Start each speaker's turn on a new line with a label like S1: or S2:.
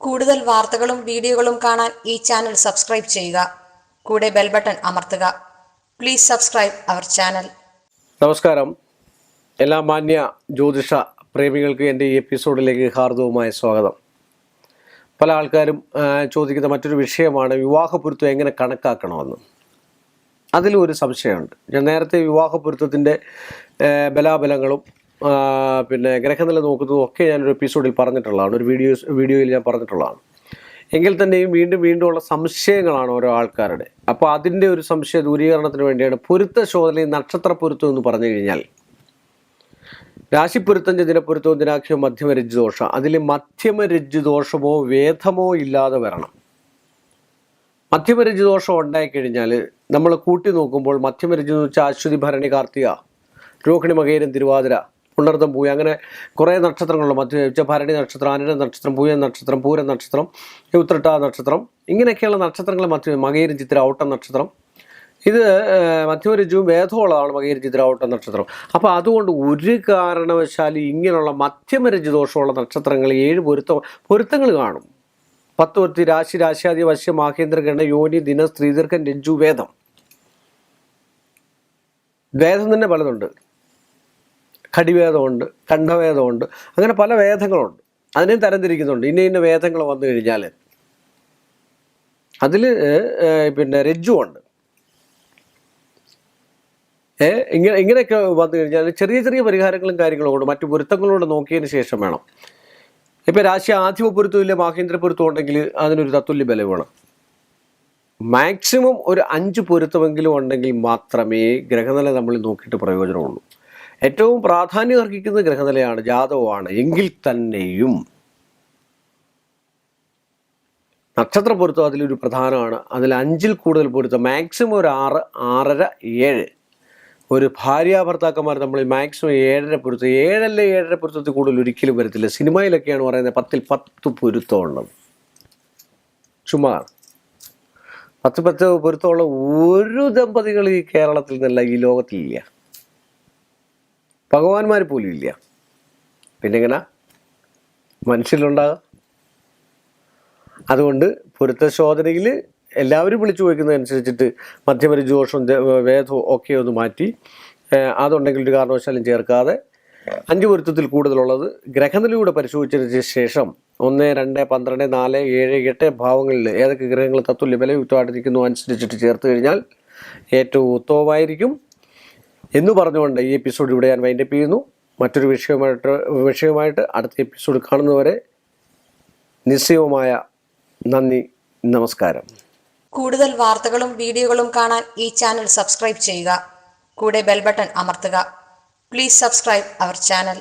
S1: കൂടുതൽ വാർത്തകളും വീഡിയോകളും കാണാൻ ഈ ചാനൽ സബ്സ്ക്രൈബ് ചെയ്യുക. കൂടെ ബെൽ ബട്ടൺ അമർത്തുക. Please subscribe our channel.
S2: നമസ്കാരം. എല്ലാ മാന്യ ജ്യോതിഷ പ്രേമികൾക്ക് എൻ്റെ ഈ എപ്പിസോഡിലേക്ക് ഹാർദവുമായ സ്വാഗതം. പല ആൾക്കാരും ചോദിക്കുന്ന മറ്റൊരു വിഷയമാണ് വിവാഹപ്പൊരുത്തം എങ്ങനെ കണക്കാക്കണമെന്ന്. അതിലൊരു സംശയമുണ്ട്. ഞാൻ നേരത്തെ വിവാഹപ്പൊരുത്തത്തിൻ്റെ ബലാബലങ്ങളും പിന്നെ ഗ്രഹനില നോക്കുന്നതും ഒക്കെ ഞാനൊരു എപ്പിസോഡിൽ പറഞ്ഞിട്ടുള്ളതാണ്, ഒരു വീഡിയോയിൽ ഞാൻ പറഞ്ഞിട്ടുള്ളതാണ്. എങ്കിൽ തന്നെയും വീണ്ടും ഉള്ള സംശയങ്ങളാണ് ഓരോ ആൾക്കാരുടെ. അപ്പോൾ അതിൻ്റെ ഒരു സംശയ ദൂരീകരണത്തിന് വേണ്ടിയാണ് പൊരുത്ത ശോധനയും നക്ഷത്ര പൊരുത്തം എന്ന് പറഞ്ഞു കഴിഞ്ഞാൽ രാശിപ്പൊരുത്തം, ദിനപ്പൊരുത്തവും, ദിനാഖ്യവും, മധ്യമരജ്ജുദോഷം. അതിൽ മധ്യമരജ്ജുദോഷമോ വേദമോ ഇല്ലാതെ വരണം. മധ്യമരജ്ജുദോഷം ഉണ്ടായിക്കഴിഞ്ഞാൽ നമ്മൾ കൂട്ടി നോക്കുമ്പോൾ മധ്യമരജ്ജു എന്ന് വെച്ചാൽ അശ്വതി, ഭരണി, കാർത്തിക, രോഹിണി, മകേരം, തിരുവാതിര, പുണർതം, പൂയ, അങ്ങനെ കുറേ നക്ഷത്രങ്ങളുള്ള മധ്യ ഭരണി നക്ഷത്രം, അനിഴ നക്ഷത്രം, പൂയ നക്ഷത്രം, പൂര നക്ഷത്രം, ഉത്രട്ട നക്ഷത്രം, ഇങ്ങനെയൊക്കെയുള്ള നക്ഷത്രങ്ങൾ മകേരം, ചിത്തിര, ഔട്ടം നക്ഷത്രം. ഇത് മധ്യമരജ്ജുവും വേദമുള്ളതാണ് മകേരം, ചിത്തിര, ഔട്ടം നക്ഷത്രം. അപ്പോൾ അതുകൊണ്ട് ഒരു കാരണവശാലും ഇങ്ങനെയുള്ള മധ്യമരജ്ജു ദോഷമുള്ള നക്ഷത്രങ്ങൾ 7 പൊരുത്തങ്ങൾ കാണും. 10 വൃത്തി, രാശി, രാശ്യാദി, വശ്യം, ആഹേന്ദ്ര, ഗണ, യോനി, ദിന, സ്ത്രീദീർഘം, രജ്ജു, വേദം. വേദം തന്നെ പലതുണ്ട്. ഖടിവേദമുണ്ട്, കണ്ഠവേദമുണ്ട്, അങ്ങനെ പല വേദങ്ങളുണ്ട്. അതിനെയും തരംതിരിക്കുന്നുണ്ട്. ഇന്ന വേദങ്ങൾ വന്നു കഴിഞ്ഞാൽ അതിൽ പിന്നെ രജ്ജുണ്ട്. ഇങ്ങനെയൊക്കെ വന്നു കഴിഞ്ഞാൽ ചെറിയ പരിഹാരങ്ങളും കാര്യങ്ങളും കൊണ്ട് മറ്റു പൊരുത്തങ്ങളോട് നോക്കിയതിന് ശേഷം വേണം. ഇപ്പം രാശി ആധിപ പൊരുത്തം ഇല്ല, മാഹേന്ദ്ര പൊരുത്തം ഉണ്ടെങ്കിൽ അതിനൊരു തത്തുല്യ ബലം വേണം. മാക്സിമം ഒരു 5 പൊരുത്തമെങ്കിലും ഉണ്ടെങ്കിൽ മാത്രമേ ഗ്രഹനില നമ്മൾ നോക്കിയിട്ട് പ്രയോജനമുള്ളൂ. ഏറ്റവും പ്രാധാന്യം അർഹിക്കുന്നത് ഗ്രഹനിലയാണ്, ജാതകമാണ്. എങ്കിൽ തന്നെയും നക്ഷത്ര പൊരുത്തം അതിലൊരു പ്രധാനമാണ്. അതിൽ 5-ൽ കൂടുതൽ പൊരുത്തം, മാക്സിമം ഒരു 6, 6.5, 7. ഒരു ഭാര്യാഭർത്താക്കന്മാർ നമ്മൾ മാക്സിമം 7.5 പൊരുത്തം, 7.5 പൊരുത്തത്തിൽ കൂടുതൽ ഒരിക്കലും വരത്തില്ല. സിനിമയിലൊക്കെയാണ് പറയുന്നത് 10-ൽ 10 പൊരുത്തം ഉള്ളത്. ചുമ്മാ 10 പൊരുത്തമുള്ള ഒരു ദമ്പതികൾ ഈ കേരളത്തിൽ നിന്നല്ല, ഈ ലോകത്തിലില്ല. ഭഗവാന്മാർ പോലും ഇല്ല. പിന്നെ എങ്ങനെ മനുഷ്യരിലുണ്ടാകാം? അതുകൊണ്ട് പൊരുത്തശോധനയിൽ എല്ലാവരും വിളിച്ചു ചോദിക്കുന്നതനുസരിച്ചിട്ട് മധ്യമരജ്ജു ദോഷവും വേദവും ഒക്കെ ഒന്ന് മാറ്റി, അതുണ്ടെങ്കിൽ ഒരു കാരണവശാലും ചേർക്കാതെ 5 പൊരുത്തത്തിൽ കൂടുതലുള്ളത് ഗ്രഹനിലൂടെ പരിശോധിച്ചതിന് ശേഷം 1, 2, 12, 4, 7, 8 ഭാവങ്ങളിൽ ഏതൊക്കെ ഗ്രഹങ്ങൾ തത്തുല്യ ബലയുക്തമായിട്ടിരിക്കുന്നു അനുസരിച്ചിട്ട് ചേർത്ത് കഴിഞ്ഞാൽ ഏറ്റവും ഉത്തമമായിരിക്കും എന്ന് പറഞ്ഞുകൊണ്ട് ഈ എപ്പിസോഡ് ഇവിടെ ഞാൻ വൈൻഡപ്പ് ചെയ്യുന്നു. മറ്റൊരു വിഷയമായിട്ട് അടുത്ത എപ്പിസോഡ് കാണുന്നവരെ നിശ്ചയവുമായ നന്ദി, നമസ്കാരം.
S1: കൂടുതൽ വാർത്തകളും വീഡിയോകളും കാണാൻ ഈ ചാനൽ സബ്സ്ക്രൈബ് ചെയ്യുക. കൂടെ ബെൽ ബട്ടൺ അമർത്തുക. Please subscribe our channel.